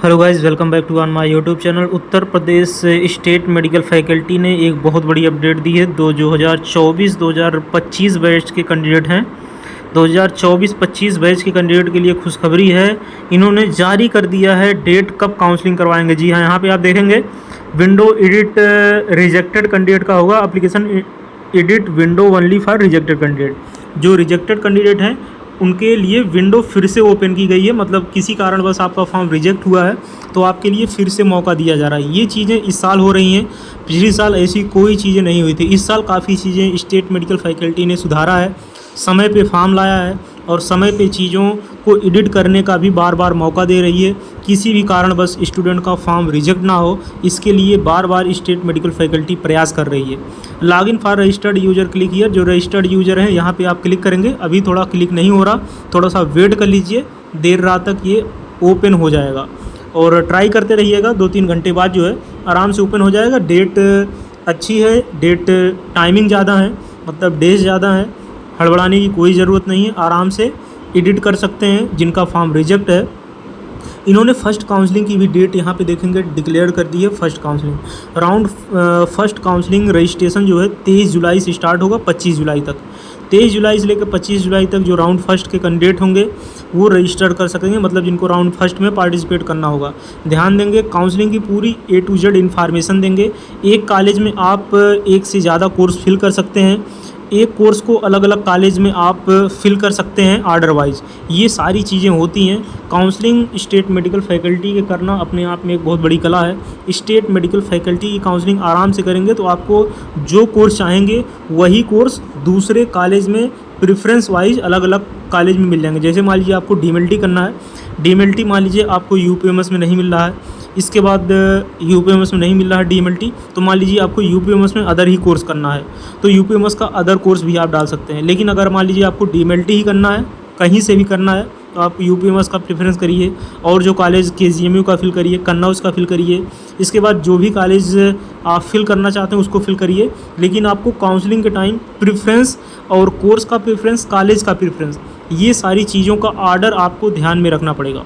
Hello guys, welcome back to on my YouTube channel. Uttar Pradesh state medical faculty ने एक बहुत बड़ी अपडेट दी है। 2024-2025 बैच के कैंडिडेट हैं। 2024-25 बैच के कैंडिडेट के लिए खुशखबरी है। इन्होंने जारी कर दिया है डेट कब काउंसलिंग करवाएंगे। जी हाँ, यहाँ पे आप देखेंगे विंडो एडिट रिजेक्टेड कैंडिडेट का होगा। Application edit window only for rejected candidate. जो रिजेक्टेड कैंडिडेट हैं उनके लिए विंडो फिर से ओपन की गई है। मतलब किसी कारणवश आपका फॉर्म रिजेक्ट हुआ है तो आपके लिए फिर से मौका दिया जा रहा है। ये चीज़ें इस साल हो रही हैं, पिछले साल ऐसी कोई चीज़ें नहीं हुई थी। इस साल काफ़ी चीज़ें स्टेट मेडिकल फैकल्टी ने सुधारा है, समय पे फॉर्म लाया है और समय पे चीज़ों को एडिट करने का भी बार बार मौका दे रही है। किसी भी कारणवश स्टूडेंट का फॉर्म रिजेक्ट ना हो, इसके लिए बार बार स्टेट मेडिकल फैकल्टी प्रयास कर रही है। Login for registered user click here. जो रजिस्टर्ड यूज़र हैं यहाँ पे आप क्लिक करेंगे। अभी थोड़ा क्लिक नहीं हो रहा, थोड़ा सा वेट कर लीजिए, देर रात तक ये ओपन हो जाएगा और ट्राई करते रहिएगा। 2-3 घंटे बाद जो है आराम से ओपन हो जाएगा। डेट अच्छी है, डेट टाइमिंग ज़्यादा है, मतलब डेज ज़्यादा है। हड़बड़ाने की कोई ज़रूरत नहीं है, आराम से एडिट कर सकते हैं जिनका फॉर्म रिजेक्ट है। इन्होंने फर्स्ट काउंसलिंग की भी डेट यहाँ पे देखेंगे डिक्लेयर कर दी है। First counselling round first counselling registration जो है 23 जुलाई से स्टार्ट होगा 25 जुलाई तक। 23 जुलाई से लेकर 25 जुलाई तक जो राउंड फर्स्ट के कैंडिडेट होंगे वो रजिस्टर कर सकेंगे, मतलब जिनको राउंड फर्स्ट में पार्टिसिपेट करना होगा। ध्यान देंगे, काउंसलिंग की पूरी A to Z इन्फॉर्मेशन देंगे। एक कॉलेज में आप एक से ज़्यादा कोर्स फिल कर सकते हैं। एक कोर्स को अलग अलग कॉलेज में आप फिल कर सकते हैं ऑर्डर वाइज। ये सारी चीज़ें होती हैं। काउंसलिंग स्टेट मेडिकल फैकल्टी के करना अपने आप में एक बहुत बड़ी कला है। स्टेट मेडिकल फैकल्टी की काउंसलिंग आराम से करेंगे तो आपको जो कोर्स चाहेंगे वही कोर्स दूसरे कॉलेज में प्रेफरेंस वाइज अलग अलग कॉलेज में मिल जाएंगे। जैसे मान लीजिए आपको DMLT करना है, DMLT मान लीजिए आपको UPMS में नहीं मिल रहा है, इसके बाद UPMS में नहीं मिल रहा है DMLT, तो मान लीजिए आपको UPMS में अदर ही कोर्स करना है तो UPMS का अदर कोर्स भी आप डाल सकते हैं। लेकिन अगर मान लीजिए आपको DMLT ही करना है, कहीं से भी करना है, तो आप UPMS का प्रेफरेंस करिए और जो कॉलेज KGMU का फिल करिए, कन्नौज का फिल करिए। इसके बाद जो भी कॉलेज आप फिल करना चाहते हैं उसको फिल करिए। लेकिन आपको काउंसलिंग के टाइम प्रेफरेंस और कोर्स का प्रेफरेंस, कॉलेज का प्रेफरेंस, ये सारी चीज़ों का ऑर्डर आपको ध्यान में रखना पड़ेगा।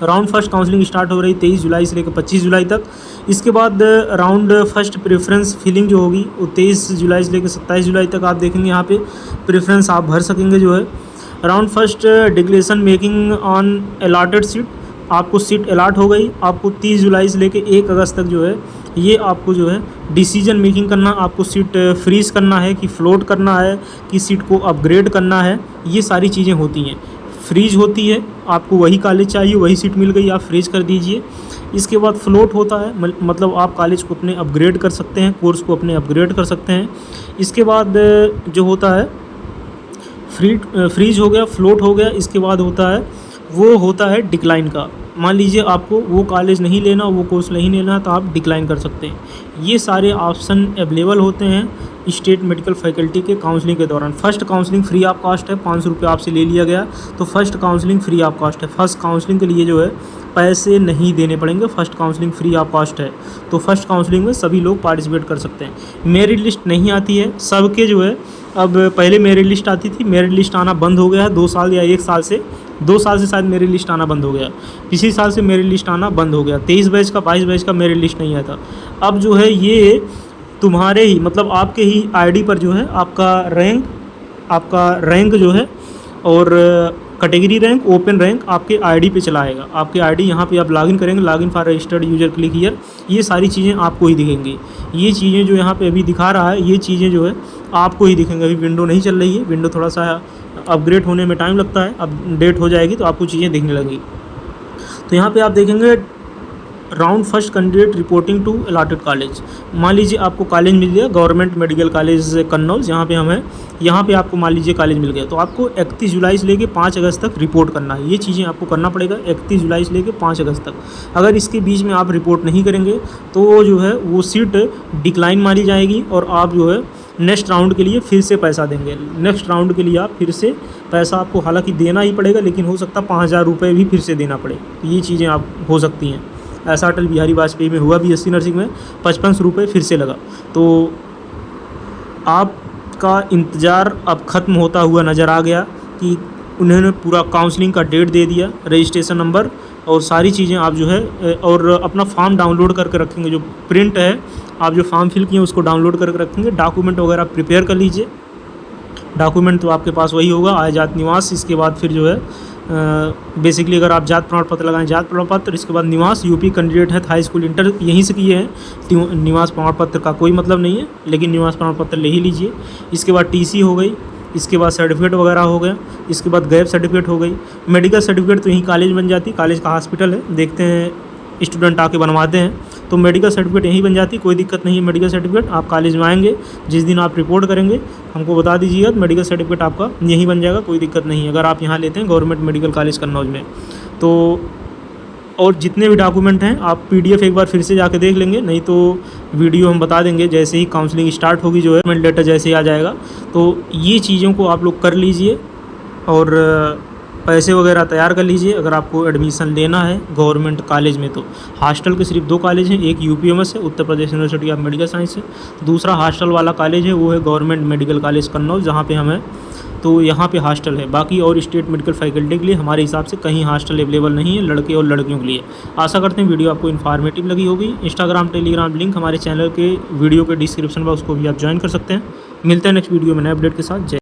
राउंड फर्स्ट काउंसलिंग स्टार्ट हो रही 23 जुलाई से लेकर 25 जुलाई तक। इसके बाद राउंड फर्स्ट प्रेफरेंस फिलिंग जो होगी वो 23 जुलाई से लेकर 27 जुलाई तक आप देखेंगे। यहाँ पे प्रेफरेंस आप भर सकेंगे जो है। Round first declaration making on allotted seat, आपको सीट अलॉट हो गई। आपको 30 जुलाई से लेकर 1 अगस्त तक जो है ये आपको जो है डिसीजन मेकिंग करना, आपको सीट फ्रीज करना है कि फ्लोट करना है कि सीट को अपग्रेड करना है। ये सारी चीज़ें होती हैं। फ्रीज होती है, आपको वही कॉलेज चाहिए, वही सीट मिल गई, आप फ्रीज कर दीजिए। इसके बाद फ्लोट होता है, मतलब आप कॉलेज को अपने अपग्रेड कर सकते हैं, कोर्स को अपने अपग्रेड कर सकते हैं। इसके बाद जो होता है फ्रीज हो गया, फ्लोट हो गया। इसके बाद होता है वो होता है डिक्लाइन का। मान लीजिए आपको वो कॉलेज नहीं लेना, वो कोर्स नहीं लेना, तो आप डिक्लाइन कर सकते हैं। ये सारे ऑप्शन अवेलेबल होते हैं स्टेट मेडिकल फैकल्टी के काउंसलिंग के दौरान। First counselling free of cost है, 500 रुपये आपसे ले लिया गया तो first counselling free of cost है। फर्स्ट काउंसलिंग के लिए जो है पैसे नहीं देने पड़ेंगे, first counselling free of cost है। तो फर्स्ट काउंसलिंग में सभी लोग पार्टिसिपेट कर सकते हैं। मेरिट लिस्ट नहीं आती है सबके जो है। अब पहले मेरिट लिस्ट आती थी, मेरिट लिस्ट आना बंद हो गया है 2 साल या 1 साल से। 2 साल से शायद मेरिट लिस्ट आना बंद हो गया। पिछले साल से मेरिट लिस्ट आना बंद हो गया। 23 बैच का 22 बैच का मेरिट लिस्ट नहीं आता। अब जो है ये तुम्हारे ही, मतलब आपके ही ID पर जो है आपका रैंक जो है और कैटेगरी रैंक, ओपन रैंक आपके ID पे चला आएगा। आपके ID यहाँ पे आप लॉगिन करेंगे, login for registered user click here, ये सारी चीज़ें आपको ही दिखेंगी। ये चीज़ें जो यहाँ पे अभी दिखा रहा है, ये चीज़ें जो है आपको ही दिखेंगे। अभी विंडो नहीं चल रही है, विंडो थोड़ा सा अपग्रेड होने में टाइम लगता है। अपडेट हो जाएगी तो आपको चीज़ें दिखने लगेगी। तो यहाँ पे आप देखेंगे round first candidate reporting to allotted college. मान लीजिए आपको कॉलेज मिल गया, गवर्नमेंट मेडिकल कॉलेज कन्नौज, यहाँ पे हम हैं, यहाँ पे आपको मान लीजिए कॉलेज मिल गया तो आपको 31 जुलाई से लेकर 5 अगस्त तक रिपोर्ट करना है। ये चीज़ें आपको करना पड़ेगा 31 जुलाई से लेकर 5 अगस्त तक। अगर इसके बीच में आप रिपोर्ट नहीं करेंगे तो जो है वो सीट डिक्लाइन मारी जाएगी और आप जो है नेक्स्ट राउंड के लिए फिर से पैसा देंगे। नेक्स्ट राउंड के लिए आप फिर से पैसा आपको हालांकि देना ही पड़ेगा, लेकिन हो सकता है 5000 रुपये भी फिर से देना पड़े। ये चीज़ें आप हो सकती हैं। ऐसा अटल बिहारी वाजपेयी में हुआ BSc नर्सिंग में 55 रुपये फिर से लगा। तो आपका इंतज़ार अब ख़त्म होता हुआ नज़र आ गया कि उन्होंने पूरा काउंसलिंग का डेट दे दिया, रजिस्ट्रेशन नंबर और सारी चीज़ें आप जो है और अपना फॉर्म डाउनलोड करके रखेंगे, जो प्रिंट है आप जो फॉर्म फिल किए उसको डाउनलोड करके रखेंगे। डॉक्यूमेंट वगैरह प्रिपेयर कर लीजिए। डॉक्यूमेंट तो आपके पास वही होगा, आय जात निवास, इसके बाद फिर जो है बेसिकली अगर आप जात प्रमाण पत्र लगाएं जात प्रमाण पत्र, इसके बाद निवास, यूपी कैंडिडेट है, हाई स्कूल इंटर यहीं से किए हैं, तो निवास प्रमाण पत्र का कोई मतलब नहीं है, लेकिन निवास प्रमाण पत्र ले ही लीजिए। इसके बाद टीसी हो गई, इसके बाद सर्टिफिकेट वगैरह हो गया, इसके बाद गैप सर्टिफिकेट हो गई। मेडिकल सर्टिफिकेट तो यहीं कॉलेज बन जाती, कॉलेज का हॉस्पिटल है, देखते हैं स्टूडेंट आके बनवाते हैं, तो मेडिकल सर्टिफिकेट यहीं बन जाती, कोई दिक्कत नहीं है। मेडिकल सर्टिफिकेट आप कॉलेज में आएंगे, जिस दिन आप रिपोर्ट करेंगे हमको बता दीजिएगा, तो मेडिकल सर्टिफिकेट आपका यहीं बन जाएगा, कोई दिक्कत नहीं है अगर आप यहाँ लेते हैं गवर्नमेंट मेडिकल कॉलेज कन्नौज में। तो और जितने भी डॉक्यूमेंट हैं आप पीडीएफ एक बार फिर से जाके देख लेंगे, नहीं तो वीडियो हम बता देंगे जैसे ही काउंसलिंग स्टार्ट होगी, जो है लेटर जैसे ही आ जाएगा। तो ये चीज़ों को आप लोग कर लीजिए और पैसे वगैरह तैयार कर लीजिए। अगर आपको एडमिशन लेना है गवर्नमेंट कॉलेज में, तो हॉस्टल के सिर्फ 2 कॉलेज हैं, एक यूपीएमएस है, Uttar Pradesh university of medical science है, दूसरा हॉस्टल वाला कॉलेज है वो है गवर्नमेंट मेडिकल कॉलेज कन्नौज, जहाँ पे हम हैं, तो यहाँ पे हॉस्टल है। बाकी और स्टेट मेडिकल फैकल्टी के लिए हमारे हिसाब से कहीं हॉस्टल अवेलेबल नहीं है, लड़के और लड़कियों के लिए। आशा करते हैं वीडियो आपको इन्फॉर्मेटिव लगी होगी। इंस्टाग्राम टेलीग्राम लिंक हमारे चैनल के वीडियो के डिस्क्रिप्शन बॉक्स को भी आप ज्वाइन कर सकते हैं। मिलते हैं नेक्स्ट वीडियो में नए अपडेट के साथ। जय